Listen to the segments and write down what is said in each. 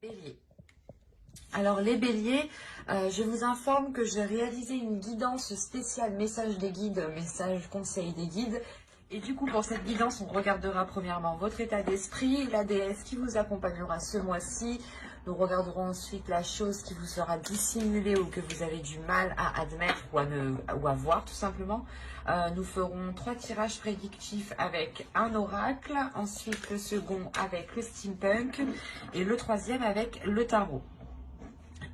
Bélier. Alors les béliers, je vous informe que j'ai réalisé une guidance spéciale message des guides, message conseil des guides. Et du coup, pour cette guidance, on regardera premièrement votre état d'esprit, la déesse qui vous accompagnera ce mois-ci. Nous regarderons ensuite la chose qui vous sera dissimulée ou que vous avez du mal à admettre ou à voir tout simplement. Nous ferons 3 tirages prédictifs avec un oracle, ensuite le second avec le steampunk et le troisième avec le tarot.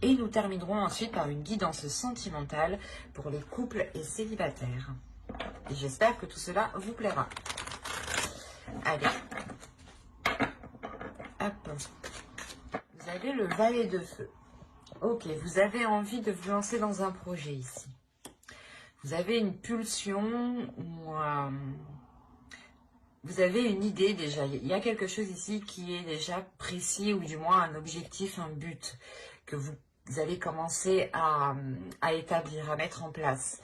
Et nous terminerons ensuite par une guidance sentimentale pour les couples et célibataires. Et j'espère que tout cela vous plaira. Allez. Hop. Vous avez le valet de feu. Ok, vous avez envie de vous lancer dans un projet ici. Vous avez une pulsion ou vous avez une idée déjà. Il y a quelque chose ici qui est déjà précis ou du moins un objectif, un but que vous allez commencer à établir, à mettre en place.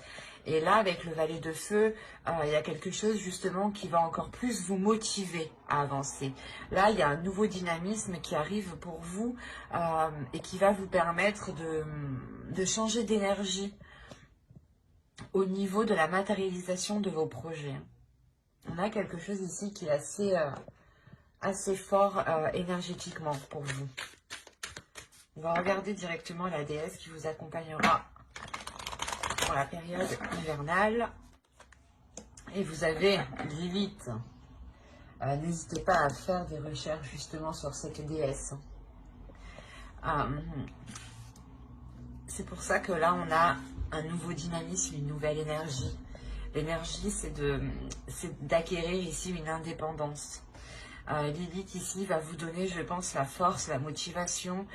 Et là, avec le valet de feu, il y a quelque chose justement qui va encore plus vous motiver à avancer. Là, il y a un nouveau dynamisme qui arrive pour vous et qui va vous permettre de changer d'énergie au niveau de la matérialisation de vos projets. On a quelque chose ici qui est assez fort énergétiquement pour vous. On va regarder directement la déesse qui vous accompagnera pour la période hivernale. Et vous avez Lilith. N'hésitez pas à faire des recherches justement sur cette déesse. C'est pour ça que là, on a un nouveau dynamisme, une nouvelle énergie. L'énergie, c'est d'acquérir ici une indépendance. Lilith ici va vous donner, je pense, la force, la motivation,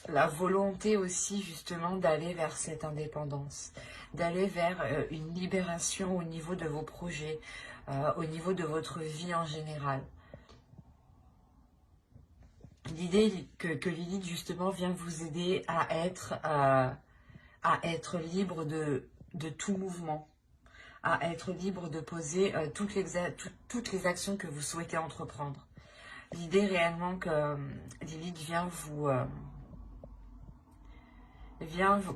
la volonté aussi justement d'aller vers cette indépendance, d'aller vers une libération au niveau de vos projets, au niveau de votre vie en général. L'idée que Lilith justement vient vous aider à être libre de tout mouvement, à être libre de poser toutes les actions que vous souhaitez entreprendre. L'idée réellement que Lilith vient vous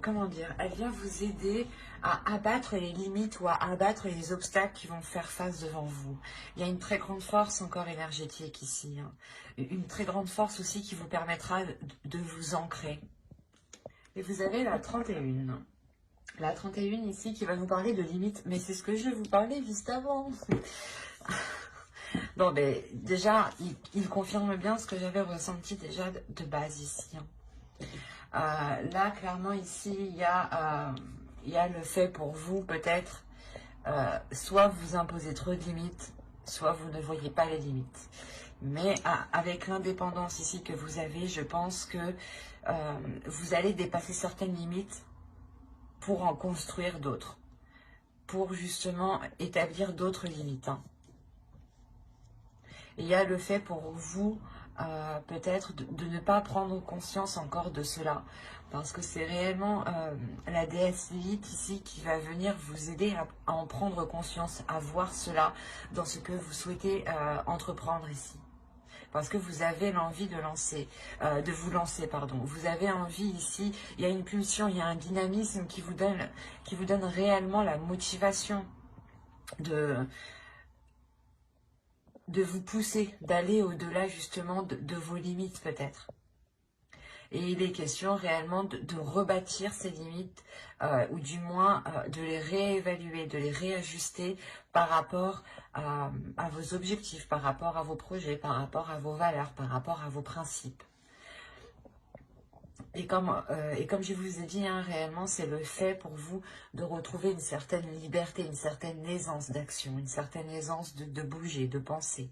comment dire, elle vient vous aider à abattre les limites ou à abattre les obstacles qui vont faire face devant vous. Il y a une très grande force encore énergétique ici, hein. Une très grande force aussi qui vous permettra de vous ancrer. Et vous avez la 31. La 31 ici qui va nous parler de limites, mais c'est ce que je vais vous parler juste avant. Non, mais déjà, il confirme bien ce que j'avais ressenti déjà de base ici, hein. Là, clairement, ici, il y a le fait pour vous, peut-être, soit vous imposez trop de limites, soit vous ne voyez pas les limites. Mais avec l'indépendance ici que vous avez, je pense que vous allez dépasser certaines limites pour en construire d'autres, pour justement établir d'autres limites, hein. Il y a le fait pour vous peut-être de ne pas prendre conscience encore de cela, parce que c'est réellement la déesse Lilith ici qui va venir vous aider à en prendre conscience, à voir cela dans ce que vous souhaitez entreprendre ici. Parce que vous avez l'envie de vous lancer, pardon. Vous avez envie ici, il y a une pulsion, il y a un dynamisme qui vous donne réellement la motivation de vous pousser, d'aller au-delà justement de vos limites peut-être. Et il est question réellement de rebâtir ces limites, ou du moins de les réévaluer, de les réajuster par rapport à vos objectifs, par rapport à vos projets, par rapport à vos valeurs, par rapport à vos principes. Et comme je vous ai dit, hein, réellement, c'est le fait pour vous de retrouver une certaine liberté, une certaine aisance d'action, une certaine aisance de bouger, de penser.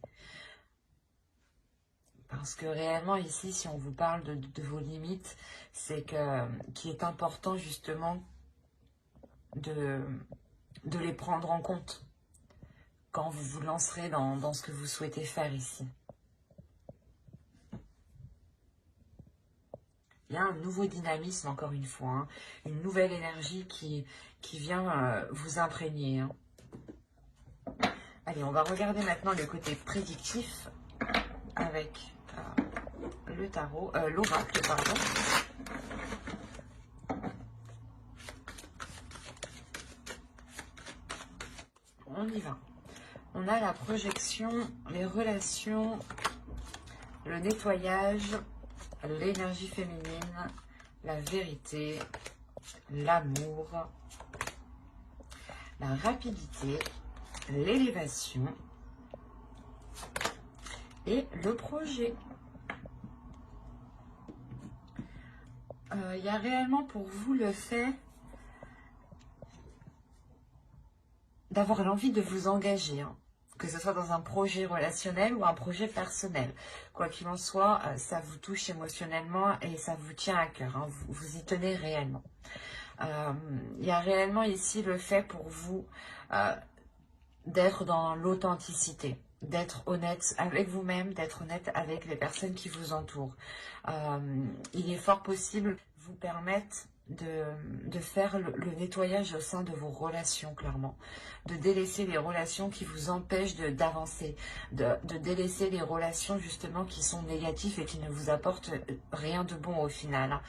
Parce que réellement, ici, si on vous parle de vos limites, c'est qu'il est important justement de les prendre en compte quand vous vous lancerez dans ce que vous souhaitez faire ici. Il y a un nouveau dynamisme, encore une fois, hein, une nouvelle énergie qui vient vous imprégner, hein. Allez, on va regarder maintenant le côté prédictif avec le le tarot, l'oracle, pardon. On y va. On a la projection, les relations, le nettoyage, l'énergie féminine, la vérité, l'amour, la rapidité, l'élévation et le projet. Il y a réellement pour vous le fait d'avoir l'envie de vous engager, hein, que ce soit dans un projet relationnel ou un projet personnel. Quoi qu'il en soit, ça vous touche émotionnellement et ça vous tient à cœur, hein, vous y tenez réellement. Il y a réellement ici le fait pour vous d'être dans l'authenticité, d'être honnête avec vous-même, d'être honnête avec les personnes qui vous entourent. Il est fort possible vous permettre de faire le nettoyage au sein de vos relations, clairement. De délaisser les relations qui vous empêchent d'avancer. De délaisser les relations, justement, qui sont négatives et qui ne vous apportent rien de bon au final.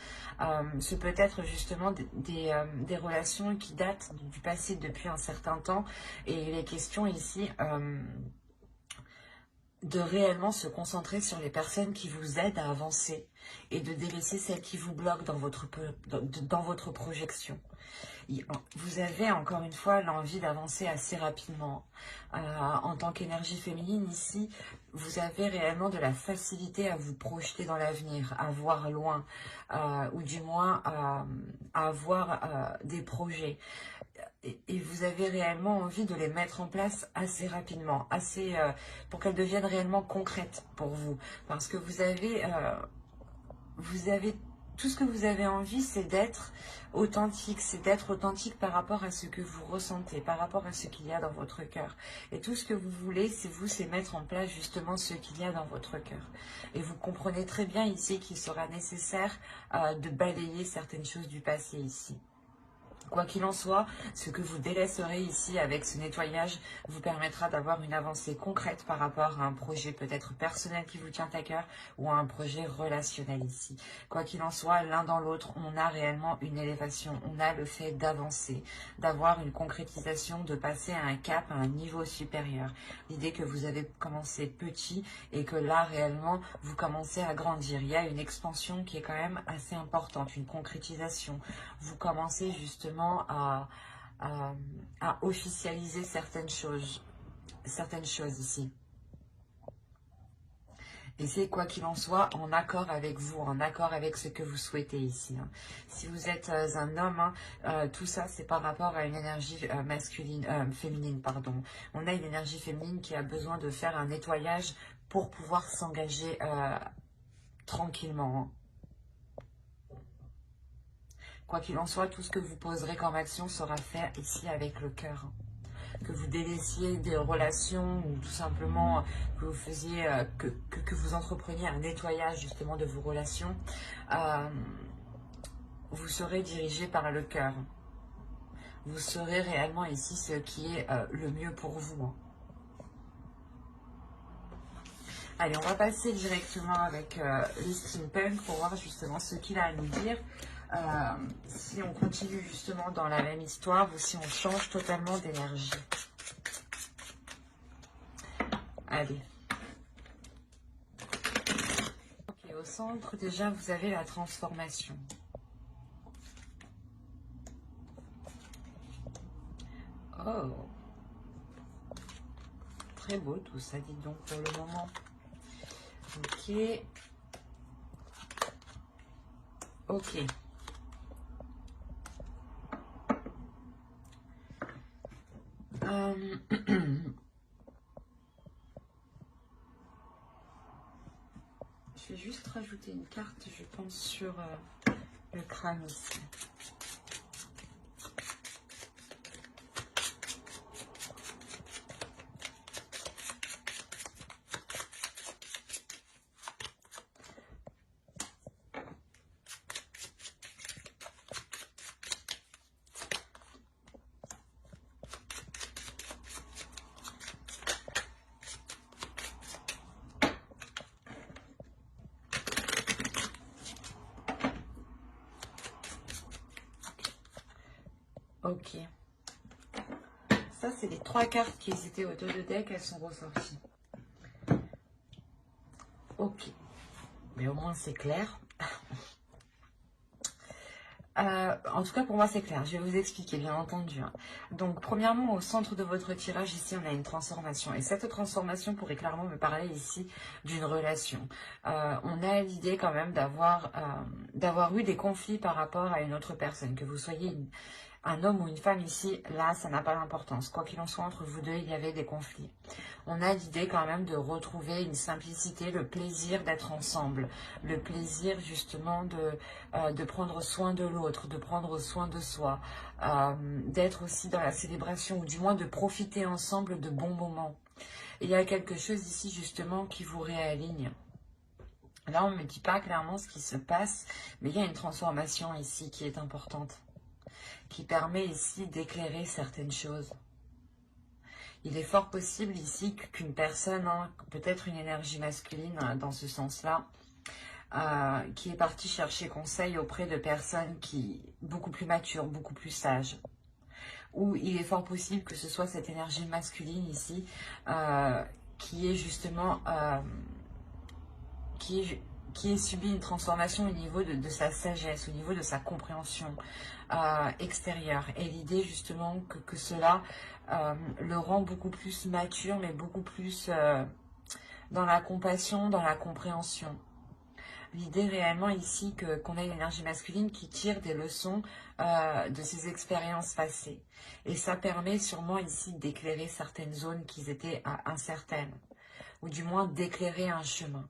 Ce peut être, justement, des relations qui datent du passé depuis un certain temps. Et il est question ici de réellement se concentrer sur les personnes qui vous aident à avancer et de délaisser celles qui vous bloquent dans votre projection. Vous avez encore une fois l'envie d'avancer assez rapidement. En tant qu'énergie féminine ici, vous avez réellement de la facilité à vous projeter dans l'avenir, à voir loin, ou du moins à avoir des projets. Et vous avez réellement envie de les mettre en place assez rapidement, pour qu'elles deviennent réellement concrètes pour vous. Parce que vous avez tout ce que vous avez envie, c'est d'être authentique, par rapport à ce que vous ressentez, par rapport à ce qu'il y a dans votre cœur. Et tout ce que vous voulez, c'est mettre en place justement ce qu'il y a dans votre cœur. Et vous comprenez très bien ici qu'il sera nécessaire de balayer certaines choses du passé ici. Quoi qu'il en soit, ce que vous délaisserez ici avec ce nettoyage vous permettra d'avoir une avancée concrète par rapport à un projet peut-être personnel qui vous tient à cœur ou à un projet relationnel ici. Quoi qu'il en soit, l'un dans l'autre, on a réellement une élévation, on a le fait d'avancer, d'avoir une concrétisation, de passer à un cap, à un niveau supérieur. L'idée que vous avez commencé petit et que là réellement vous commencez à grandir. Il y a une expansion qui est quand même assez importante, une concrétisation. Vous commencez justement à officialiser certaines choses ici. Et c'est quoi qu'il en soit en accord avec vous, en accord avec ce que vous souhaitez ici. Hein. Si vous êtes un homme, tout ça c'est par rapport à une énergie féminine, pardon. On a une énergie féminine qui a besoin de faire un nettoyage pour pouvoir s'engager tranquillement. Hein. Quoi qu'il en soit, tout ce que vous poserez comme action sera fait ici avec le cœur. Que vous délaissiez des relations ou tout simplement que vous faisiez, que vous entrepreniez un nettoyage justement de vos relations, vous serez dirigé par le cœur. Vous serez réellement ici ce qui est le mieux pour vous. Hein. Allez, on va passer directement avec le steampunk pour voir justement ce qu'il a à nous dire. Si on continue justement dans la même histoire ou si on change totalement d'énergie. Allez. Ok, au centre, déjà, vous avez la transformation. Oh. Très beau tout ça, dites donc, pour le moment. Ok. Ok. Je vais juste rajouter une carte, je pense, sur le crâne aussi. Ok. Ça, c'est les 3 cartes qui étaient au dos de deck. Elles sont ressorties. Ok. Mais au moins, c'est clair. En tout cas, pour moi, c'est clair. Je vais vous expliquer, bien entendu. Hein. Donc, premièrement, au centre de votre tirage, ici, on a une transformation. Et cette transformation pourrait clairement me parler ici d'une relation. On a l'idée quand même d'avoir eu des conflits par rapport à une autre personne. Que vous soyez un homme ou une femme ici, là, ça n'a pas d'importance. Quoi qu'il en soit, entre vous deux, il y avait des conflits. On a l'idée quand même de retrouver une simplicité, le plaisir d'être ensemble, le plaisir justement de prendre soin de l'autre, de prendre soin de soi, d'être aussi dans la célébration ou du moins de profiter ensemble de bons moments. Et il y a quelque chose ici justement qui vous réaligne. Là, on ne me dit pas clairement ce qui se passe, mais il y a une transformation ici qui est importante, qui permet ici d'éclairer certaines choses. Il est fort possible ici qu'une personne, hein, peut-être une énergie masculine dans ce sens-là, qui est partie chercher conseil auprès de personnes beaucoup plus matures, beaucoup plus sages. Ou il est fort possible que ce soit cette énergie masculine ici qui est justement qui ait subi une transformation au niveau de sa sagesse, au niveau de sa compréhension extérieure. Et l'idée justement que cela le rend beaucoup plus mature, mais beaucoup plus dans la compassion, dans la compréhension. L'idée réellement ici qu'on ait l'énergie masculine qui tire des leçons de ses expériences passées. Et ça permet sûrement ici d'éclairer certaines zones qui étaient incertaines, ou du moins d'éclairer un chemin.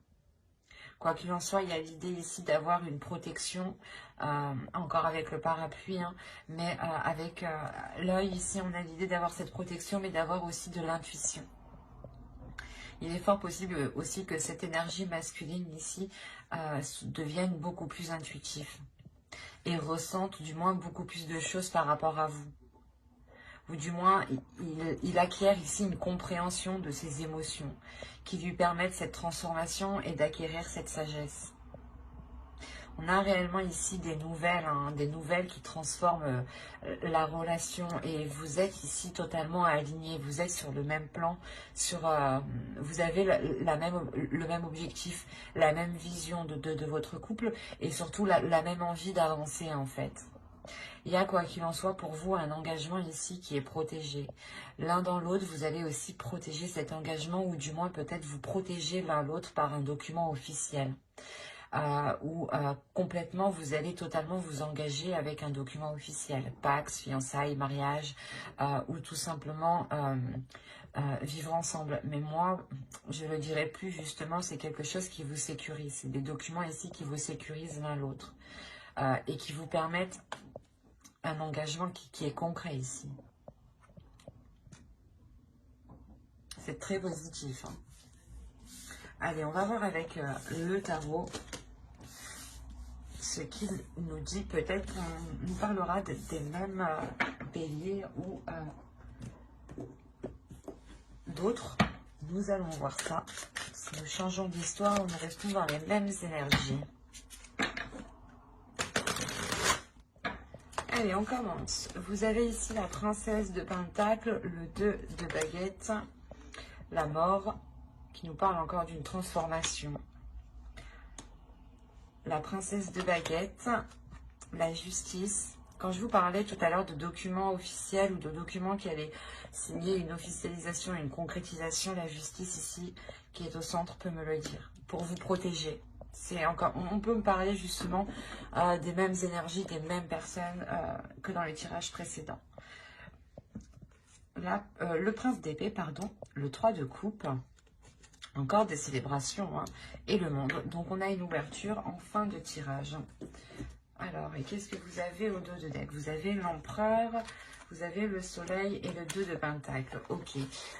Quoi qu'il en soit, il y a l'idée ici d'avoir une protection, encore avec le parapluie, hein, mais avec l'œil ici, on a l'idée d'avoir cette protection, mais d'avoir aussi de l'intuition. Il est fort possible aussi que cette énergie masculine ici devienne beaucoup plus intuitive et ressente du moins beaucoup plus de choses par rapport à vous. Ou du moins, il acquiert ici une compréhension de ses émotions qui lui permettent cette transformation et d'acquérir cette sagesse. On a réellement ici des nouvelles, hein, des nouvelles qui transforment la relation et vous êtes ici totalement alignés, vous êtes sur le même plan, vous avez le même objectif, la même vision de votre couple et surtout la même envie d'avancer en fait. Il y a quoi qu'il en soit pour vous un engagement ici qui est protégé. L'un dans l'autre, vous allez aussi protéger cet engagement ou du moins peut-être vous protéger l'un l'autre par un document officiel. Ou complètement vous allez totalement vous engager avec un document officiel, Pax, fiançailles, mariage ou tout simplement vivre ensemble. Mais moi, je le dirais plus justement, c'est quelque chose qui vous sécurise. C'est des documents ici qui vous sécurisent l'un l'autre et qui vous permettent un engagement qui est concret ici. C'est très positif. Hein. Allez, on va voir avec le tarot ce qu'il nous dit. Peut-être qu'on nous parlera des mêmes béliers ou d'autres. Nous allons voir ça. Si nous changeons d'histoire, nous restons dans les mêmes énergies. Allez, on commence. Vous avez ici la princesse de Pentacle, le 2 de baguette, la mort, qui nous parle encore d'une transformation. La princesse de baguette, la justice. Quand je vous parlais tout à l'heure de documents officiels ou de documents qui allaient signer une officialisation, une concrétisation, la justice ici, qui est au centre, peut me le dire. Pour vous protéger. On peut me parler justement des mêmes énergies, des mêmes personnes que dans les tirages précédents. Là, le prince d'épée, pardon, le 3 de coupe, encore des célébrations, hein, et le monde. Donc on a une ouverture en fin de tirage. Alors, et qu'est-ce que vous avez au dos de deck? Vous avez l'empereur, vous avez le soleil et le 2 de pentacle. Ok,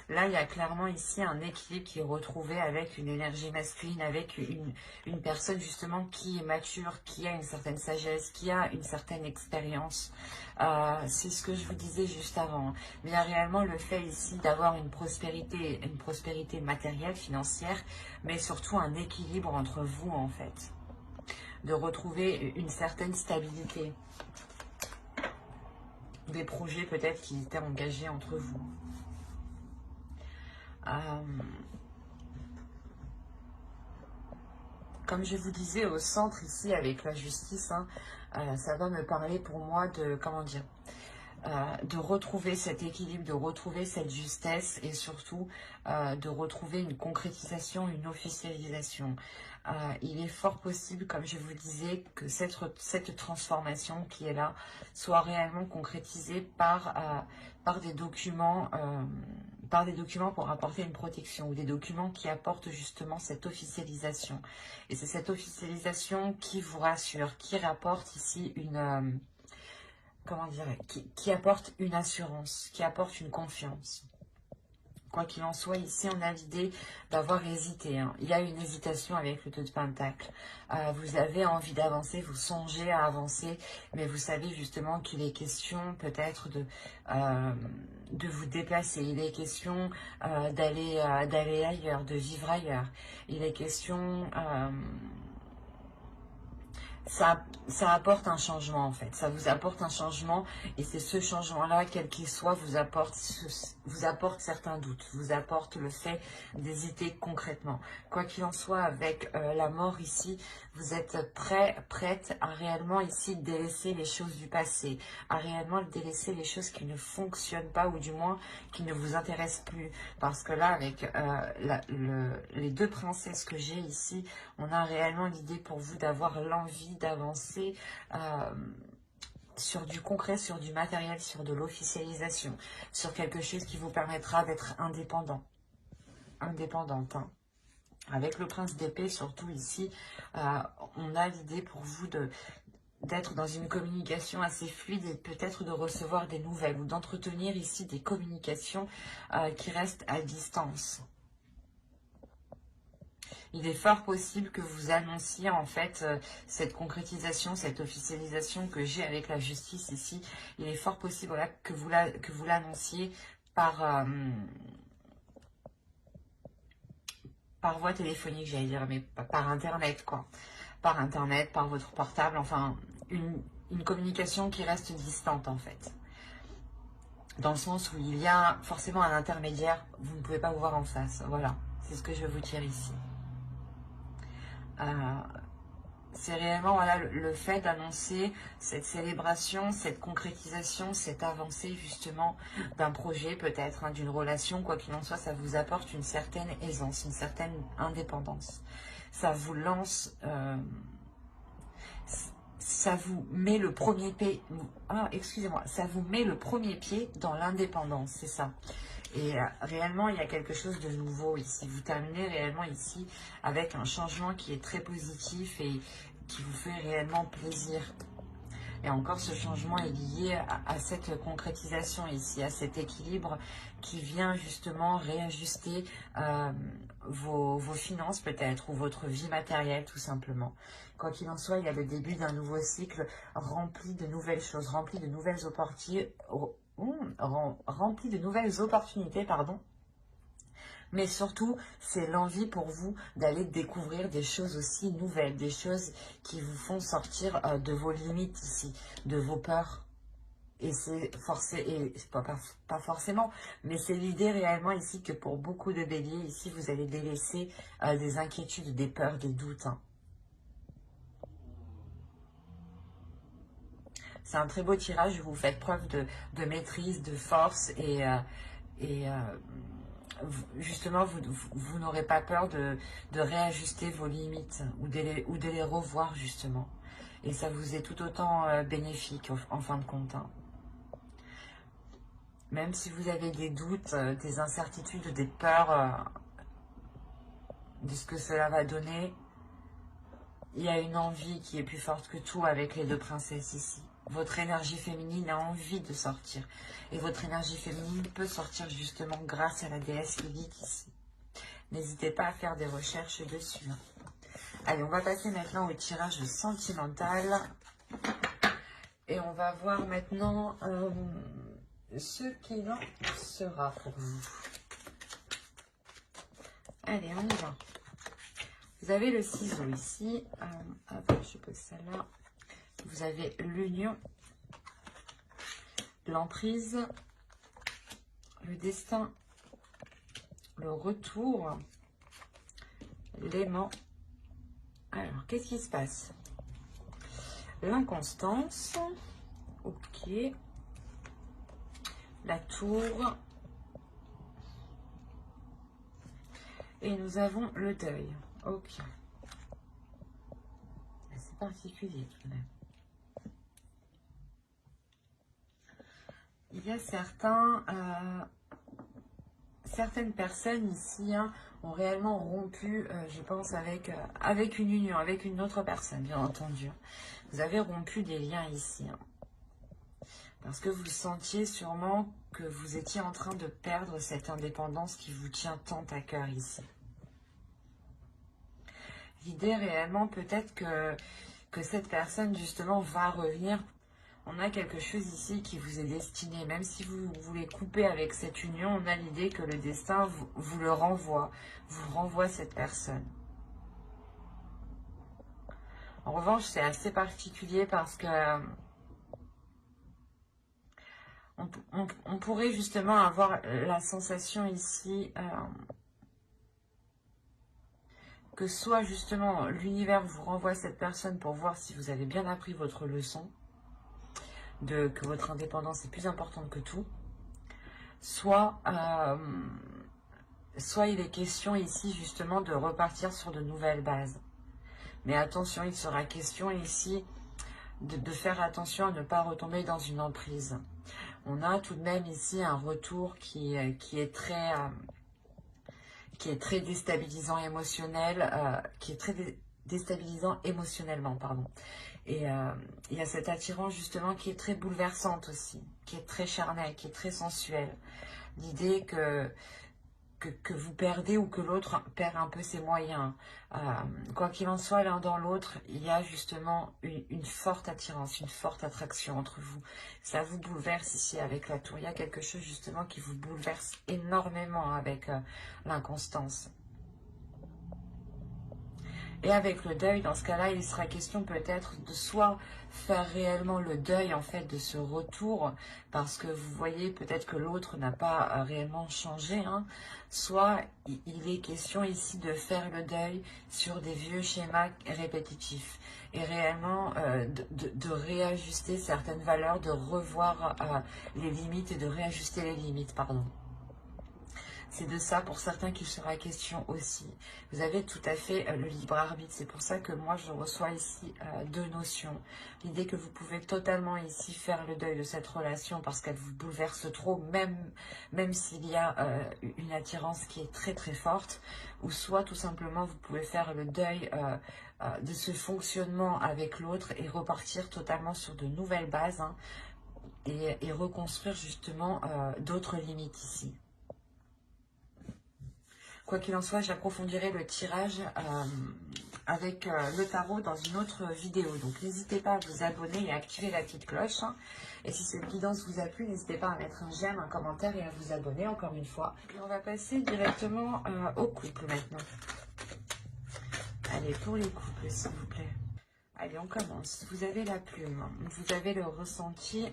là il y a clairement ici un équilibre qui est retrouvé avec une énergie masculine, avec une personne justement qui est mature, qui a une certaine sagesse, qui a une certaine expérience. C'est ce que je vous disais juste avant. Mais il y a réellement le fait ici d'avoir une prospérité matérielle, financière, mais surtout un équilibre entre vous en fait. De retrouver une certaine stabilité. des projets peut-être qui étaient engagés entre vous. Comme je vous disais, au centre ici avec la justice, hein, ça va me parler pour moi de, comment dire, de retrouver cet équilibre, de retrouver cette justesse et surtout de retrouver une concrétisation, une officialisation. Il est fort possible, comme je vous disais, que cette transformation qui est là soit réellement concrétisée par des documents pour apporter une protection, ou des documents qui apportent justement cette officialisation. Et c'est cette officialisation qui vous rassure, qui rapporte ici une... comment dire, qui apporte une assurance, qui apporte une confiance. Quoi qu'il en soit, ici, on a l'idée d'avoir hésité. Hein. Il y a une hésitation avec le 2 de Pentacle. Vous avez envie d'avancer, vous songez à avancer, mais vous savez justement qu'il est question peut-être de vous déplacer. Il est question d'aller ailleurs, de vivre ailleurs. Il est question... ça apporte un changement en fait, ça vous apporte un changement et c'est ce changement-là, quel qu'il soit, vous apporte certains doutes, vous apporte le fait d'hésiter concrètement. Quoi qu'il en soit, avec la mort ici, vous êtes prête à réellement ici délaisser les choses du passé, à réellement délaisser les choses qui ne fonctionnent pas ou du moins qui ne vous intéressent plus. Parce que là, avec les 2 princesses que j'ai ici, on a réellement l'idée pour vous d'avoir l'envie d'avancer sur du concret, sur du matériel, sur de l'officialisation, sur quelque chose qui vous permettra d'être indépendante. Hein. Avec le prince d'épée, surtout ici, on a l'idée pour vous d'être dans une communication assez fluide et peut-être de recevoir des nouvelles ou d'entretenir ici des communications qui restent à distance. Il est fort possible que vous annonciez en fait cette concrétisation, cette officialisation que j'ai avec la justice ici. Il est fort possible voilà, que vous l'annonciez par voie téléphonique, j'allais dire, mais par Internet, quoi. Par Internet, par votre portable, enfin, une communication qui reste distante, en fait. Dans le sens où il y a forcément un intermédiaire, vous ne pouvez pas vous voir en face. Voilà, c'est ce que je veux vous dire ici. C'est réellement voilà, le fait d'annoncer cette célébration, cette concrétisation, cette avancée justement d'un projet peut-être, hein, d'une relation, quoi qu'il en soit, ça vous apporte une certaine aisance, une certaine indépendance. Ça vous lance, ça vous met le premier pied, ça vous met le premier pied dans l'indépendance, c'est ça. Et réellement, il y a quelque chose de nouveau ici. Vous terminez réellement ici avec un changement qui est très positif et qui vous fait réellement plaisir. Et encore, ce changement est lié à cette concrétisation ici, à cet équilibre qui vient justement réajuster vos finances peut-être, ou votre vie matérielle tout simplement. Quoi qu'il en soit, il y a le début d'un nouveau cycle rempli de nouvelles choses, rempli de nouvelles opportunités, pardon. Mais surtout, c'est l'envie pour vous d'aller découvrir des choses aussi nouvelles, des choses qui vous font sortir de vos limites ici, de vos peurs. Et c'est pas forcément, mais c'est l'idée réellement ici que pour beaucoup de béliers, ici, vous allez délaisser des inquiétudes, des peurs, des doutes. Hein. C'est un très beau tirage, vous faites preuve de maîtrise, de force et justement, vous n'aurez pas peur de réajuster vos limites ou de les revoir justement. Et ça vous est tout autant bénéfique en fin de compte. Hein. Même si vous avez des doutes, des incertitudes, des peurs de ce que cela va donner, il y a une envie qui est plus forte que tout avec les 2 princesses ici. Votre énergie féminine a envie de sortir. Et votre énergie féminine peut sortir justement grâce à la déesse Lilith ici. N'hésitez pas à faire des recherches dessus. Allez, on va passer maintenant au tirage sentimental. Et on va voir maintenant ce qu'il en sera pour vous. Allez, on y va. Vous avez le ciseau ici. Je pose ça là. Vous avez l'union. l'emprise, le destin, le retour, l'aimant. Alors, qu'est-ce qui se passe? L'inconstance, ok. La tour. Et nous avons le deuil, ok. C'est particulier tout de même. Il y a certaines personnes ici ont réellement rompu, je pense, avec une union, avec une autre personne, bien entendu. Vous avez rompu des liens ici. Parce que vous sentiez sûrement que vous étiez en train de perdre cette indépendance qui vous tient tant à cœur ici. L'idée réellement, peut-être que cette personne, justement, va revenir. On a quelque chose ici qui vous est destiné. Même si vous voulez couper avec cette union, on a l'idée que le destin vous le renvoie. Vous renvoie cette personne. En revanche, c'est assez particulier parce que on pourrait justement avoir la sensation ici que soit justement l'univers vous renvoie cette personne pour voir si vous avez bien appris votre leçon, que votre indépendance est plus importante que tout, soit il est question ici justement de repartir sur de nouvelles bases. Mais attention, il sera question ici de faire attention à ne pas retomber dans une emprise. On a tout de même ici un retour qui est très déstabilisant émotionnellement, pardon. Et il y a cette attirance justement qui est très bouleversante aussi, qui est très charnelle, qui est très sensuelle. L'idée que vous perdez ou que l'autre perd un peu ses moyens. Quoi qu'il en soit, l'un dans l'autre, il y a justement une forte attirance, une forte attraction entre vous. Ça vous bouleverse ici avec la tour. Il y a quelque chose justement qui vous bouleverse énormément avec l'inconstance. Et avec le deuil, dans ce cas-là, il sera question peut-être de soit faire réellement le deuil en fait de ce retour, parce que vous voyez peut-être que l'autre n'a pas réellement changé, soit il est question ici de faire le deuil sur des vieux schémas répétitifs et réellement de réajuster certaines valeurs, de revoir les limites et de réajuster les limites, pardon. C'est de ça pour certains qu'il sera question aussi. Vous avez tout à fait le libre arbitre. C'est pour ça que moi je reçois ici deux notions. L'idée que vous pouvez totalement ici faire le deuil de cette relation parce qu'elle vous bouleverse trop, même s'il y a une attirance qui est très très forte. Ou soit tout simplement vous pouvez faire le deuil de ce fonctionnement avec l'autre et repartir totalement sur de nouvelles bases et reconstruire justement d'autres limites ici. Quoi qu'il en soit, j'approfondirai le tirage avec le tarot dans une autre vidéo. Donc n'hésitez pas à vous abonner et à activer la petite cloche. Et si cette guidance vous a plu, n'hésitez pas à mettre un j'aime, un commentaire et à vous abonner encore une fois. Et on va passer directement au couple maintenant. Allez, pour les couples, s'il vous plaît. Allez, on commence. Vous avez la plume, vous avez le ressenti,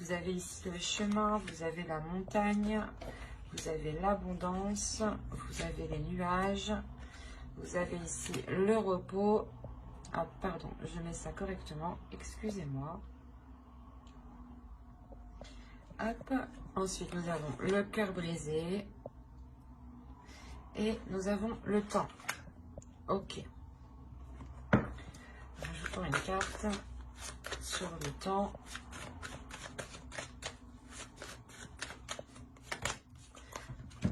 vous avez ici le chemin, vous avez la montagne, vous avez l'abondance, vous avez les nuages, vous avez ici le repos. Ah, pardon, je mets ça correctement, excusez-moi. Hop, ensuite nous avons le cœur brisé et nous avons le temps. Ok. Rajoutons une carte sur le temps.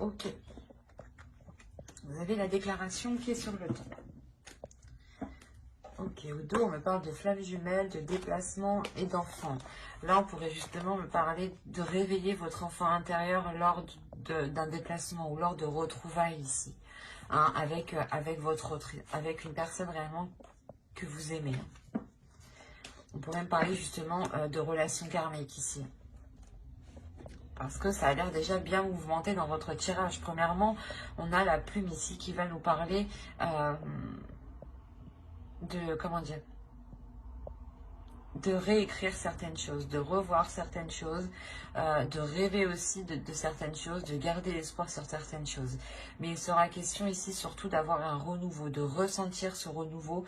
Ok. Vous avez la déclaration qui est sur le temps. Ok, au dos, on me parle de flammes jumelles, de déplacement et d'enfants. Là, on pourrait justement me parler de réveiller votre enfant intérieur lors d'un déplacement ou lors de retrouvailles ici. Avec une personne réellement que vous aimez. On pourrait me parler justement de relations karmiques ici. Parce que ça a l'air déjà bien mouvementé dans votre tirage. Premièrement, on a la plume ici qui va nous parler de réécrire certaines choses, de revoir certaines choses, de rêver aussi de certaines choses, de garder l'espoir sur certaines choses. Mais il sera question ici surtout d'avoir un renouveau, de ressentir ce renouveau,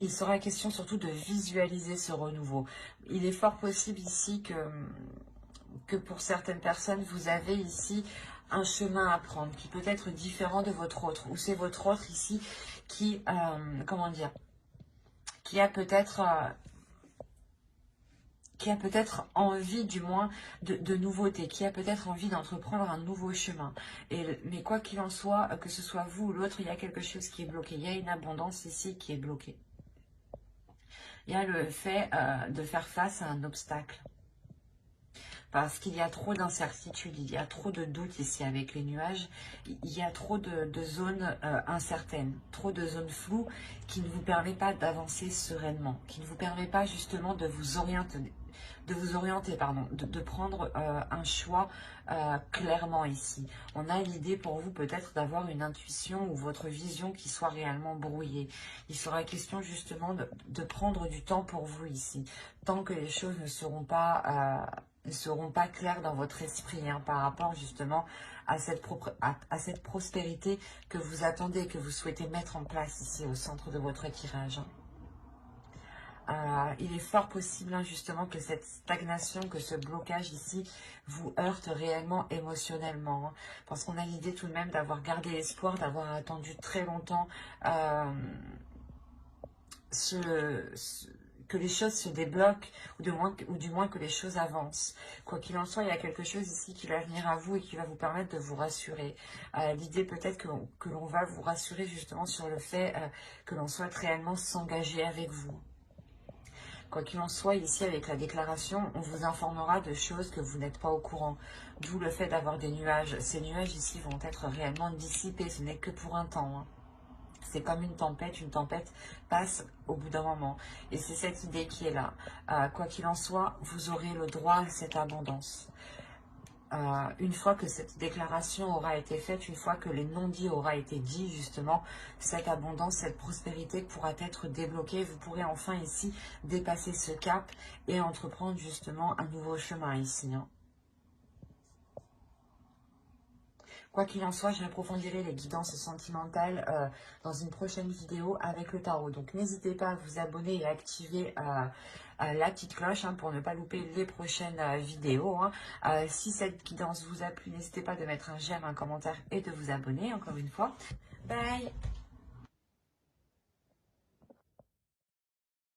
il sera question surtout de visualiser ce renouveau. Il est fort possible ici que pour certaines personnes, vous avez ici un chemin à prendre qui peut être différent de votre autre, ou c'est votre autre ici qui, comment dire, qui a peut-être envie du moins de nouveautés, qui a peut-être envie d'entreprendre un nouveau chemin. Mais quoi qu'il en soit, que ce soit vous ou l'autre, il y a quelque chose qui est bloqué. Il y a une abondance ici qui est bloquée. Il y a le fait de faire face à un obstacle. Parce qu'il y a trop d'incertitudes, il y a trop de doutes ici avec les nuages, il y a trop de zones incertaines, trop de zones floues qui ne vous permettent pas d'avancer sereinement, qui ne vous permettent pas justement de vous orienter, de prendre un choix clairement ici. On a l'idée pour vous peut-être d'avoir une intuition ou votre vision qui soit réellement brouillée. Il sera question justement de prendre du temps pour vous ici, tant que les choses ne seront pas claires dans votre esprit par rapport justement à cette prospérité que vous attendez, que vous souhaitez mettre en place ici au centre de votre tirage. Il est fort possible justement que cette stagnation, que ce blocage ici vous heurte réellement émotionnellement. Parce qu'on a l'idée tout de même d'avoir gardé l'espoir, d'avoir attendu très longtemps que les choses se débloquent ou du moins que les choses avancent. Quoi qu'il en soit, il y a quelque chose ici qui va venir à vous et qui va vous permettre de vous rassurer. L'idée peut-être que l'on va vous rassurer justement sur le fait que l'on souhaite réellement s'engager avec vous. Quoi qu'il en soit, ici, avec la déclaration, on vous informera de choses que vous n'êtes pas au courant. D'où le fait d'avoir des nuages. Ces nuages ici vont être réellement dissipés. Ce n'est que pour un temps. C'est comme une tempête passe au bout d'un moment. Et c'est cette idée qui est là. Quoi qu'il en soit, vous aurez le droit à cette abondance. Une fois que cette déclaration aura été faite, une fois que les non-dits aura été dit, justement, cette abondance, cette prospérité pourra être débloquée. Vous pourrez enfin ici dépasser ce cap et entreprendre justement un nouveau chemin ici. Quoi qu'il en soit, j'approfondirai les guidances sentimentales dans une prochaine vidéo avec le tarot. Donc n'hésitez pas à vous abonner et à activer la petite cloche pour ne pas louper les prochaines vidéos. Si cette guidance vous a plu, n'hésitez pas de mettre un j'aime, un commentaire et de vous abonner encore une fois. Bye!